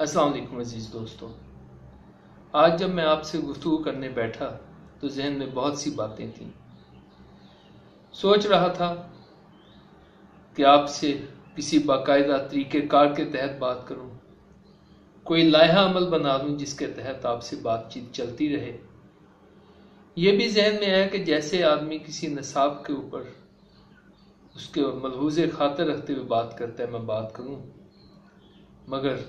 अस्सलाम वालेकुम अजीज़ दोस्तों। आज जब मैं आपसे गुफ्तगू करने बैठा तो जहन में बहुत सी बातें थीं। सोच रहा था कि आपसे किसी बाकायदा तरीक़ेकार के तहत बात करूं, कोई लायहा अमल बना लूं जिसके तहत आपसे बातचीत चलती रहे। ये भी जहन में आया कि जैसे आदमी किसी नसाब के ऊपर उसके मलहूज़े खातिर रखते हुए बात करता है, मैं बात करूं, मगर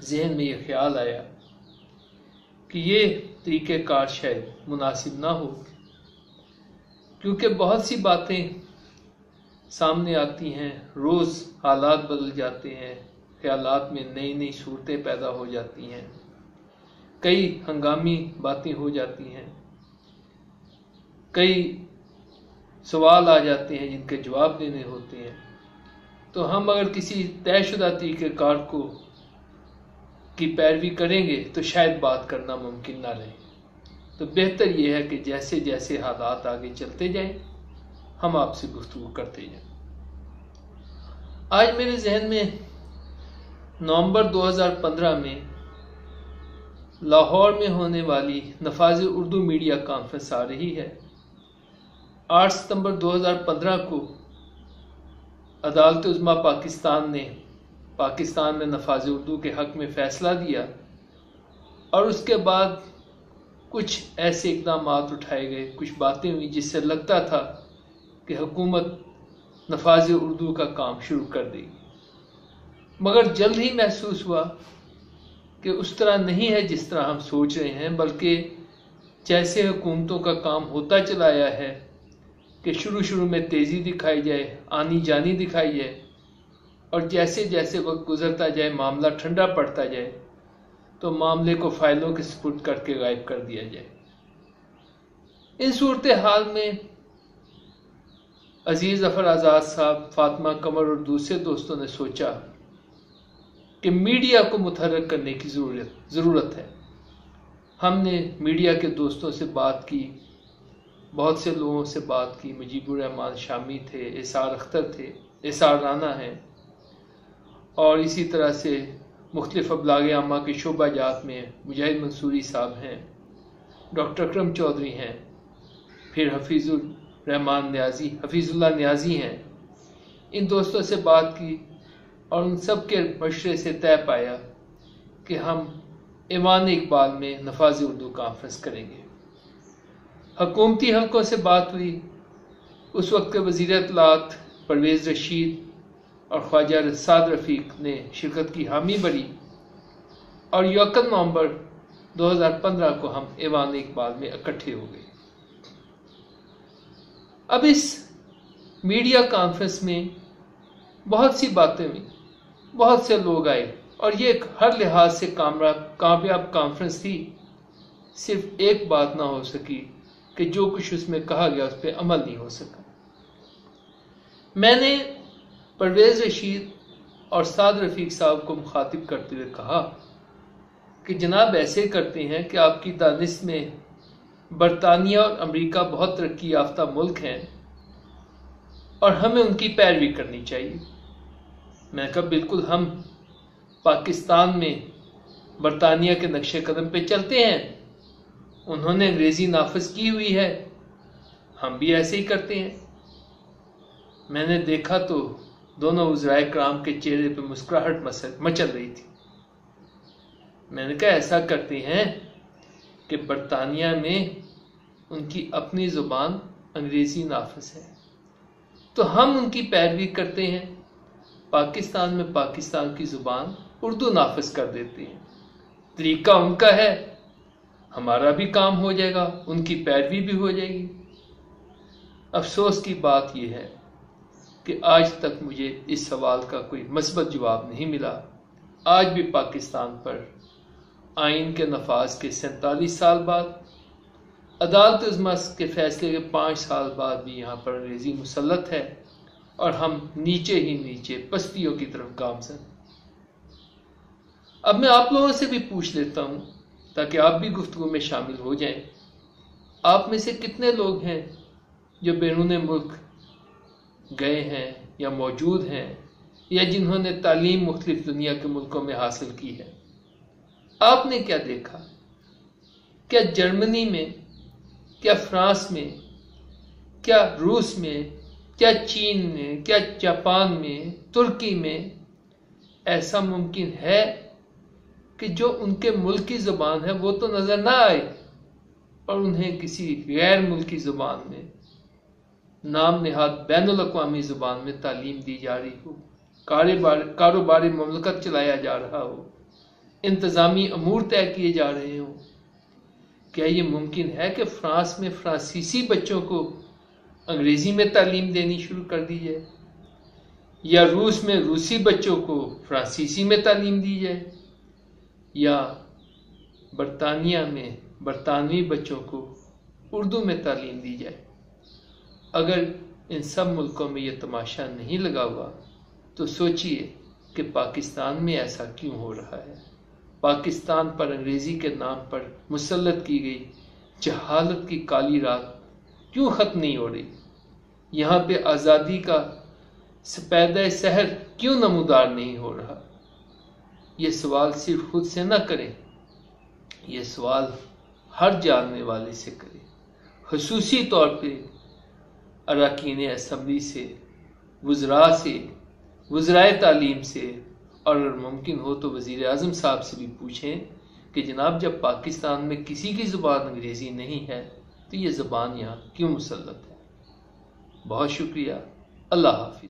जहन में यह ख्याल आया कि ये तरीक़ेकार शायद मुनासिब ना हो, क्योंकि बहुत सी बातें सामने आती हैं, रोज़ हालात बदल जाते हैं, ख्यालात में नई नई सूरतें पैदा हो जाती हैं, कई हंगामी बातें हो जाती हैं, कई सवाल आ जाते हैं जिनके जवाब देने होते हैं। तो हम अगर किसी तयशुदा तरीक़ेकार को की पैरवी करेंगे तो शायद बात करना मुमकिन ना रहे। तो बेहतर यह है कि जैसे जैसे हालात आगे चलते जाएं, हम आपसे गुफ्तगू करते जाएं। आज मेरे जहन में नवंबर 2015 में लाहौर में होने वाली नफाज़ उर्दू मीडिया कॉन्फ्रेंस आ रही है। 8 सितंबर 2015 को अदालत उज़्मा पाकिस्तान ने पाकिस्तान में नफाज़ उर्दू के हक़ में फ़ैसला दिया और उसके बाद कुछ ऐसे इक़दाम उठाए गए, कुछ बातें हुई जिससे लगता था कि हुकूमत नफाज़ उर्दू का काम शुरू कर देगी। मगर जल्द ही महसूस हुआ कि उस तरह नहीं है जिस तरह हम सोच रहे हैं, बल्कि जैसे हुकूमतों का काम होता चला आया है कि शुरू में तेज़ी दिखाई जाए, आनी जानी दिखाई जाए, और जैसे जैसे वक्त गुजरता जाए, मामला ठंडा पड़ता जाए, तो मामले को फाइलों के सुपुर्द करके गायब कर दिया जाए। इन सूरत हाल में अजीज ज़फ़र आज़ाद साहब, फातिमा कमर और दूसरे दोस्तों ने सोचा कि मीडिया को मुतहर्रिक करने की ज़रूरत है। हमने मीडिया के दोस्तों से बात की, बहुत से लोगों से बात की। मुजीबुर रहमान शामी थे, एसार अख्तर थे, एसार राना हैं, और इसी तरह से मुख्तलिफ अबलाग आमा के शोबा जात में मुजाहिद मंसूरी साहब हैं, डॉक्टर अकरम चौधरी हैं, फिर हफीज़ुल्लाह न्याजी हैं। इन दोस्तों से बात की और उन सब के मशवरे से तय पाया कि हम ईवान इकबाल में नफाज़ उर्दू कॉन्फ्रेंस करेंगे। हुकूमती हलकों से बात हुई। उस वक्त के वज़ीर इत्तलात परवेज़ रशीद और ख्वाजा साद रफ़ीक ने शिरकत की हामी भरी और 1 नवंबर 2015 को हम ईवान इकबाल में इकट्ठे हो गए। अब इस मीडिया कॉन्फ्रेंस में बहुत सी बातें हुई, बहुत से लोग आए और ये हर लिहाज से कामयाब कॉन्फ्रेंस थी। सिर्फ एक बात ना हो सकी कि जो कुछ उसमें कहा गया उस पर अमल नहीं हो सका। मैंने परवेज़ रशीद और साद रफ़ीक साहब को मुखातिब करते हुए कहा कि जनाब ऐसे करते हैं कि आपकी दानिश में बरतानिया और अमेरिका बहुत तरक्की याफ्ता मुल्क हैं और हमें उनकी पैरवी करनी चाहिए। मैंने कहा बिल्कुल, हम पाकिस्तान में बरतानिया के नक्शे कदम पे चलते हैं, उन्होंने अंग्रेज़ी नाफिज की हुई है, हम भी ऐसे ही करते हैं। मैंने देखा तो दोनों वज़राए कराम के चेहरे पे मुस्कुराहट मचल रही थी। मैंने कहा ऐसा करते हैं कि बरतानिया में उनकी अपनी ज़ुबान अंग्रेज़ी नाफिज है, तो हम उनकी पैरवी करते हैं, पाकिस्तान में पाकिस्तान की ज़ुबान उर्दू नाफिज कर देते हैं। तरीका उनका है, हमारा भी काम हो जाएगा, उनकी पैरवी भी हो जाएगी। अफसोस की बात यह है कि आज तक मुझे इस सवाल का कोई मस्बत जवाब नहीं मिला। आज भी पाकिस्तान पर आइन के नफाज के 47 साल बाद, अदालत उज़्मा के फैसले के 5 साल बाद भी यहाँ पर अंग्रेज़ी मुसल्लत है और हम नीचे ही नीचे पस्तियों की तरफ गामजन। अब मैं आप लोगों से भी पूछ लेता हूँ ताकि आप भी गुफ्तगू में शामिल हो जाएं। आप में से कितने लोग हैं जो बैरून मुल्क गए हैं या मौजूद हैं या जिन्होंने तालीम मुख्तलिफ दुनिया के मुल्कों में हासिल की है। आपने क्या देखा? क्या जर्मनी में, क्या फ्रांस में, क्या रूस में, क्या चीन में, क्या जापान में, तुर्की में ऐसा मुमकिन है कि जो उनके मुल्क की ज़ुबान है वो तो नज़र ना आए और उन्हें किसी गैर मुल्की ज़ुबान में, नाम निहाद बैनुल अक़वामी ज़ुबान में तालीम दी जा रही हो, कारोबारी ममलकत चलाया जा रहा हो, इंतज़ामी अमूर तय किए जा रहे हों? क्या ये मुमकिन है कि फ्रांस में फ्रांसीसी बच्चों को अंग्रेज़ी में तालीम देनी शुरू कर दी जाए, या रूस में रूसी बच्चों को फ्रांसीसी में तालीम दी जाए, या बरतानिया में बरतानवी बच्चों को उर्दू में तालीम दी जाए? अगर इन सब मुल्कों में ये तमाशा नहीं लगा हुआ तो सोचिए कि पाकिस्तान में ऐसा क्यों हो रहा है। पाकिस्तान पर अंग्रेज़ी के नाम पर मुसल्लत की गई जहालत की काली रात क्यों ख़त्म नहीं हो रही? यहाँ पे आज़ादी का सफेद सहर क्यों नमूदार नहीं हो रहा? ये सवाल सिर्फ खुद से ना करें, ये सवाल हर जानने वाले से करें, ख़ुसूसी तौर पे अरकान असम्बली से, वज़रा से, वज़राए तालीम से, और अगर मुमकिन हो तो वज़ीर आज़म साहब से भी पूछें कि जनाब जब पाकिस्तान में किसी की ज़ुबान अंग्रेज़ी नहीं है तो ये ज़ुबान यहाँ क्यों मुसल्लत है। बहुत शुक्रिया। अल्लाह हाफ़िज़।